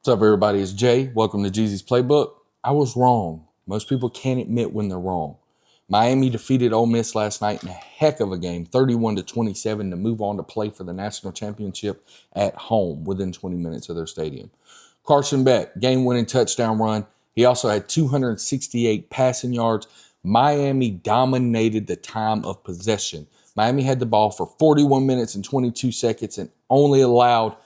What's up, everybody? It's Jay. Welcome to Geezys Playbook. I was wrong. Most people can't admit when they're wrong. Miami defeated Ole Miss last night in a heck of a game, 31-27, to move on to play for the national championship at home within 20 minutes of their stadium. Carson Beck, game-winning touchdown run. He also had 268 passing yards. Miami dominated the time of possession. Miami had the ball for 41 minutes and 22 seconds and only allowed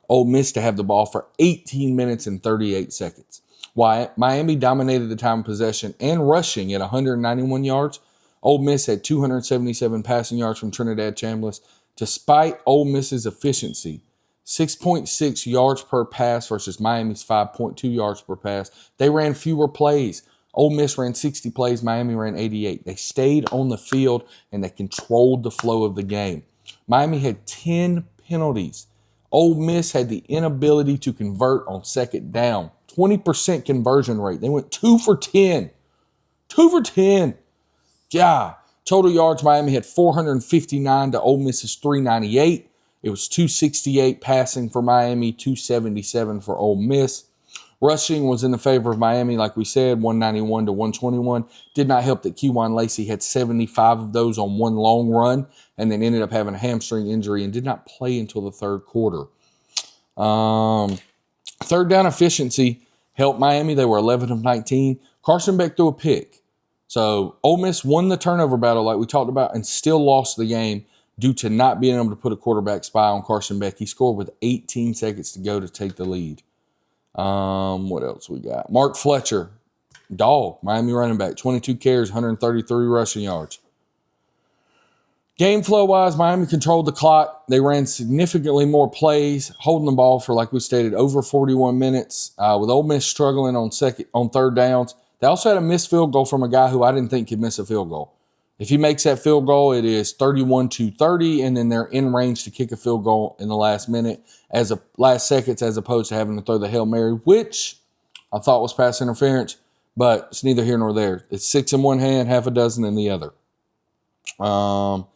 Ole Miss to have the ball for 18 minutes and 38 seconds. While Miami dominated the time of possession and rushing at 191 yards, Ole Miss had 277 passing yards from Trinidad Chambliss. Despite Ole Miss's efficiency, 6.6 yards per pass versus Miami's 5.2 yards per pass, they ran fewer plays. Ole Miss ran 60 plays, Miami ran 88. They stayed on the field and they controlled the flow of the game. Miami had 10 penalties. Ole Miss had the inability to convert on second down. 20% conversion rate. They went 2 for 10. 2 for 10. Yeah. Total yards, Miami had 459 to Ole Miss's 398. It was 268 passing for Miami, 277 for Ole Miss. Rushing was in the favor of Miami, like we said, 191 to 121. Did not help that Kewan Lacey had 75 of those on one long run and then ended up having a hamstring injury and did not play until the third quarter. Third down efficiency helped Miami. They were 11 of 19. Carson Beck threw a pick. So Ole Miss won the turnover battle like we talked about and still lost the game due to not being able to put a quarterback spy on Carson Beck. He scored with 18 seconds to go to take the lead. What else we got? Mark Fletcher, dog, Miami running back, 22 carries, 133 rushing yards. Game flow-wise, Miami controlled the clock. They ran significantly more plays, holding the ball for, like we stated, over 41 minutes, with Ole Miss struggling on third downs. They also had a missed field goal from a guy who I didn't think could miss a field goal. If he makes that field goal, it is 31-30, and then they're in range to kick a field goal in the last seconds, as opposed to having to throw the Hail Mary, which I thought was pass interference, but it's neither here nor there. It's 6 in one hand, half a dozen in the other. 4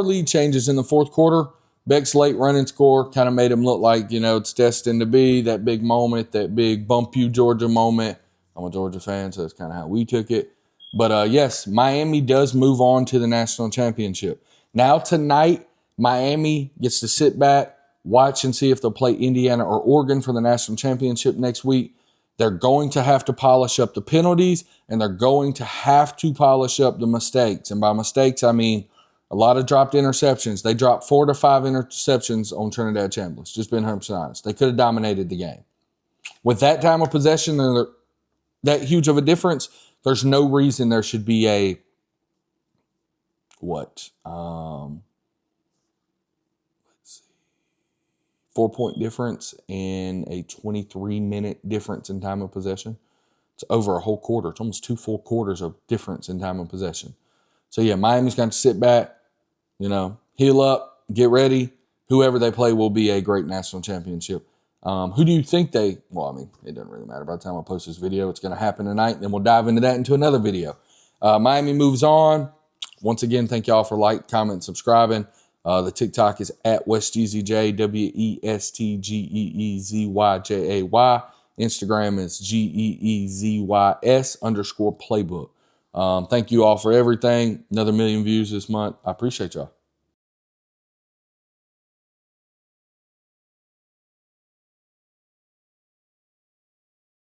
lead changes in the fourth quarter. Beck's late running score kind of made him look like, it's destined to be that big moment, that big bump you Georgia moment. I'm a Georgia fan, so that's kind of how we took it. But yes, Miami does move on to the national championship. Now tonight, Miami gets to sit back, watch and see if they'll play Indiana or Oregon for the national championship next week. They're going to have to polish up the penalties, and they're going to have to polish up the mistakes. And by mistakes, I mean a lot of dropped interceptions. They dropped 4 to 5 interceptions on Trinidad Chambliss. Just being 100% honest. They could have dominated the game. With that time of possession, that huge of a difference, there's no reason there should be a 4-point difference and a 23-minute difference in time of possession. It's over a whole quarter. It's almost 2 full quarters of difference in time of possession. So, yeah, Miami's got to sit back, heal up, get ready. Whoever they play will be a great national championship. Who do you think it doesn't really matter. By the time I post this video, it's going to happen tonight. Then we'll dive into that into another video. Miami moves on. Once again, thank y'all for comment, subscribing. The TikTok is at WestGeezyJ, WestGeezyJay. Instagram is GEEZYS_playbook. Thank you all for everything. Another 1 million views this month. I appreciate y'all.